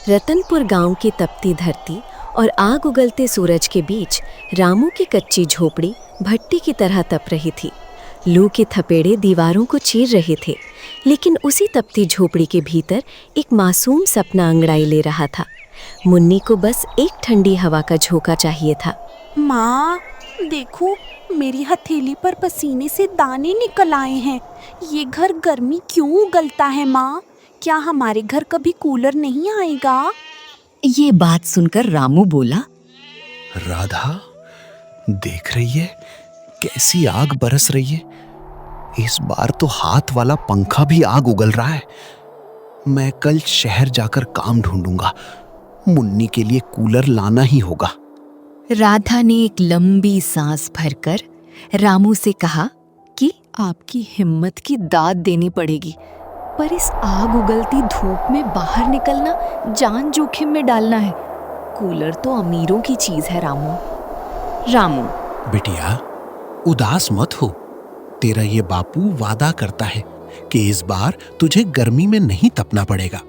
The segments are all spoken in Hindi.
रतनपुर गांव की तपती धरती और आग उगलते सूरज के बीच रामू की कच्ची झोपड़ी भट्टी की तरह तप रही थी। लू के थपेड़े दीवारों को चीर रहे थे, लेकिन उसी तपती झोपड़ी के भीतर एक मासूम सपना अंगड़ाई ले रहा था। मुन्नी को बस एक ठंडी हवा का झोंका चाहिए था। माँ, देखो, मेरी हथेली पर पसीने से दाने निकल आए हैं। ये घर गर्मी क्यों उगलता है माँ? क्या हमारे घर कभी कूलर नहीं आएगा? ये बात सुनकर रामू बोला, राधा, देख रही है कैसी आग बरस रही है। इस बार तो हाथ वाला पंखा भी आग उगल रहा है। मैं कल शहर जाकर काम ढूंढूंगा। मुन्नी के लिए कूलर लाना ही होगा। राधा ने एक लंबी सांस भरकर रामू से कहा कि आपकी हिम्मत की दाद देनी पड़ेगी, पर इस आग उगलती धूप में बाहर निकलना जान जोखिम में डालना है। कूलर तो अमीरों की चीज है रामू। बिटिया, उदास मत हो। तेरा ये बापू वादा करता है कि इस बार तुझे गर्मी में नहीं तपना पड़ेगा।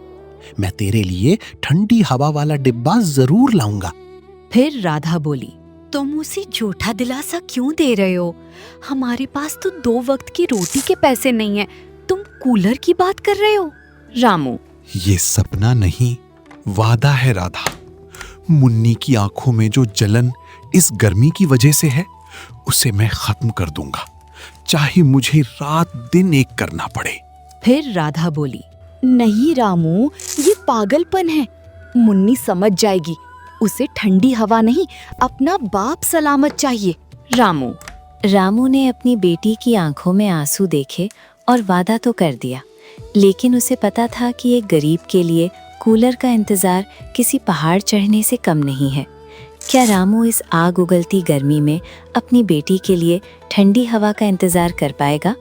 मैं तेरे लिए ठंडी हवा वाला डिब्बा जरूर लाऊंगा। फिर राधा बोली, तुम उसे झूठा दिलासा क्यों दे रहे हो? हमारे पास तो 2 वक्त की रोटी के पैसे नहीं है, तुम कूलर की बात कर रहे हो? रामू, ये सपना नहीं, वादा है राधा। मुन्नी की आंखों में जो जलन इस गर्मी की वजह से है, उसे मैं खत्म कर दूंगा, चाहे मुझे रात दिन एक करना पड़े। फिर राधा बोली, नहीं रामू, ये पागलपन है। मुन्नी समझ जाएगी। उसे ठंडी हवा नहीं, अपना बाप सलामत चाहिए। रामू ने अपनी बेटी की आंखों में आंसू देखे और वादा तो कर दिया, लेकिन उसे पता था कि एक गरीब के लिए कूलर का इंतजार किसी पहाड़ चढ़ने से कम नहीं है। क्या रामू इस आग उगलती गर्मी में अपनी बेटी के लिए ठंडी हवा का इंतजार कर पाएगा,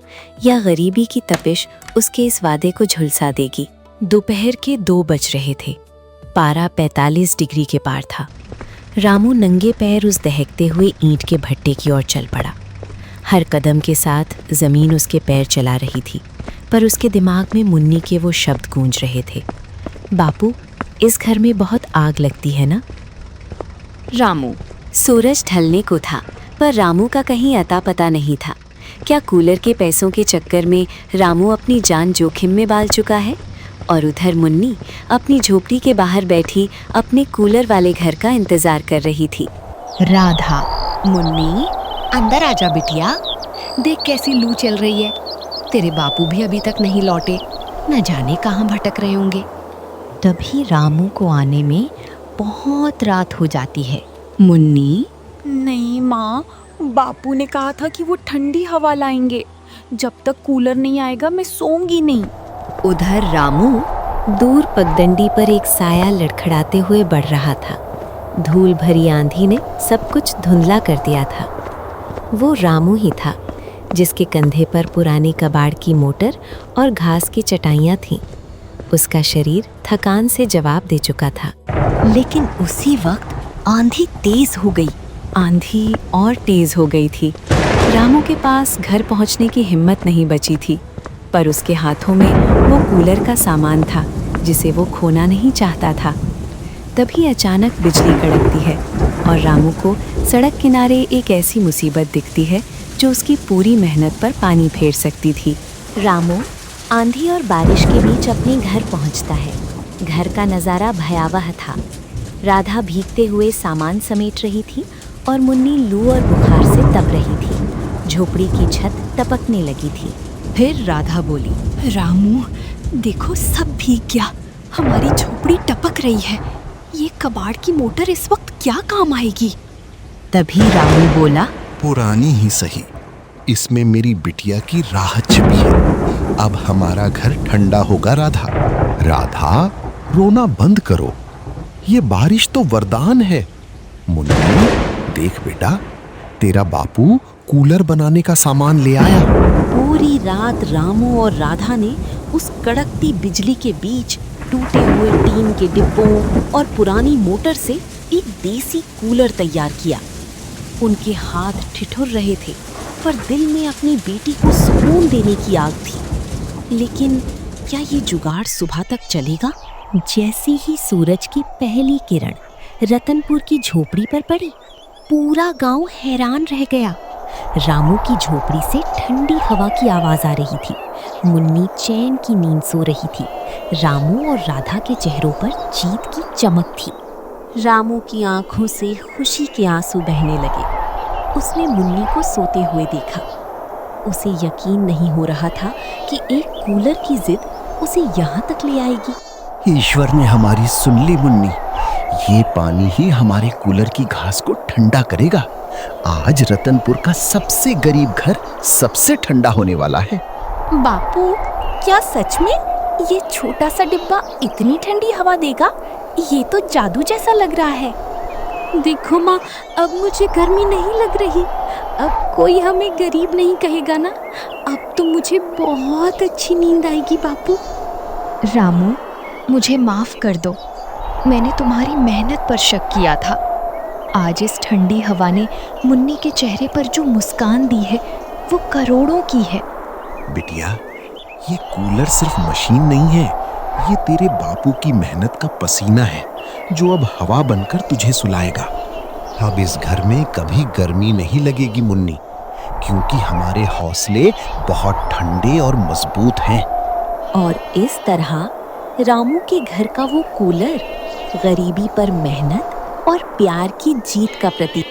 या गरीबी की तपिश उसके इस वादे को झुलसा देगी? दोपहर के 2 बज रहे थे। पारा 45 डिग्री के पार था। रामू नंगे पैर उस दहकते हुए ईंट के भट्टे की ओर चल पड़ा। हर कदम के साथ जमीन उसके पैर चला रही थी, पर उसके दिमाग में मुन्नी के वो शब्द गूंज रहे थे, बापू, इस घर में बहुत आग लगती है ना? सूरज ढलने को था, पर रामू का कहीं अता पता नहीं था। क्या कूलर के पैसों के चक्कर में रामू अपनी जान जोखिम में डाल चुका है? और उधर मुन्नी अपनी झोपड़ी के बाहर बैठी अपने कूलर वाले घर का इंतजार कर रही थी। राधा, मुन्नी, अंदर आजा बिटिया, देख कैसी लू चल रही है। तेरे बापू भी अभी तक नहीं लौटे, न जाने कहाँ भटक रहे होंगे। तभी रामू को आने में बहुत रात हो जाती है। मुन्नी, नहीं माँ, बापू ने कहा था कि वो ठंडी हवा लाएंगे। जब तक कूलर नहीं आएगा मैं सोऊंगी नहीं। उधर रामू दूर पगडंडी पर एक साया लड़खड़ाते हुए बढ़ रहा था। धूल भरी आंधी ने सब कुछ धुंधला कर दिया था। वो रामू ही था जिसके कंधे पर पुरानी कबाड़ की मोटर और घास की चटाइयाँ थीं। उसका शरीर थकान से जवाब दे चुका था, लेकिन उसी वक्त आंधी तेज हो गई। आंधी और तेज हो गई थी। रामू के पास घर पहुंचने की हिम्मत नहीं बची थी, पर उसके हाथों में वो कूलर का सामान था जिसे वो खोना नहीं चाहता था। तभी अचानक बिजली कड़कती है और रामू को सड़क किनारे एक ऐसी मुसीबत दिखती है जो उसकी पूरी मेहनत पर पानी फेर सकती थी। रामू आंधी और बारिश के बीच अपने घर पहुंचता है। घर का नज़ारा भयावह था। राधा भीगते हुए सामान समेट रही थी और मुन्नी लू और बुखार से तप रही थी। झोपड़ी की छत टपकने लगी थी। फिर राधा बोली, रामू, देखो, सब भीग गया। हमारी झोपड़ी टपक रही है। ये कबाड़ की मोटर इस वक्त क्या काम आएगी? तभी रामू बोला, पुरानी ही सही, इसमें मेरी बिटिया की राहत छिपी है। अब हमारा घर ठंडा होगा। राधा, राधा, रोना बंद करो। ये बारिश तो वरदान है। मुन्नी, देख बेटा, तेरा बापू कूलर बनाने का सामान ले आया। पूरी रात रामू और राधा ने उस कड़कती बिजली के बीच टूटे हुए टीन के डिब्बों और पुरानी मोटर से एक देसी कूलर तैयार किया। उनके हाथ ठिठुर रहे थे, पर दिल में अपनी बेटी को सुकून देने की आग थी। लेकिन क्या ये जुगाड़ सुबह तक चलेगा? जैसे ही सूरज की पहली किरण रतनपुर की झोपड़ी पर पड़ी, पूरा गांव हैरान रह गया। रामू की झोपड़ी से ठंडी हवा की आवाज आ रही थी। मुन्नी चैन की नींद सो रही थी। रामू और राधा के चेहरों पर जीत की चमक थी। रामू की आंखों से खुशी के आंसू बहने लगे। उसने मुन्नी को सोते हुए देखा। उसे यकीन नहीं हो रहा था कि एक कूलर की जिद उसे यहाँ तक ले आएगी। ईश्वर ने हमारी सुन ली मुन्नी। ये पानी ही हमारे कूलर की घास को ठंडा करेगा। आज रतनपुर का सबसे गरीब घर सबसे ठंडा होने वाला है। बापू, क्या सच में ये छोटा सा डिब्बा इतनी ठंडी हवा देगा? ये तो जादू जैसा लग रहा है। देखो माँ, अब मुझे गर्मी नहीं लग रही। अब कोई हमें गरीब नहीं कहेगा ना। अब तो मुझे बहुत अच्छी नींद आएगी बापू। रामू, मुझे माफ कर दो। मैंने तुम्हारी मेहनत पर शक किया था। आज इस ठंडी हवा ने मुन्नी के चेहरे पर जो मुस्कान दी है वो करोड़ों की है। बिटिया, ये कूलर सिर्फ मशीन नहीं है, ये तेरे बापू की मेहनत का पसीना है जो अब हवा बनकर तुझे सुलाएगा। अब इस घर में कभी गर्मी नहीं लगेगी मुन्नी, क्योंकि हमारे हौसले बहुत ठंडे और मजबूत हैं। और इस तरह रामू के घर का वो कूलर गरीबी पर मेहनत और प्यार की जीत का प्रतीक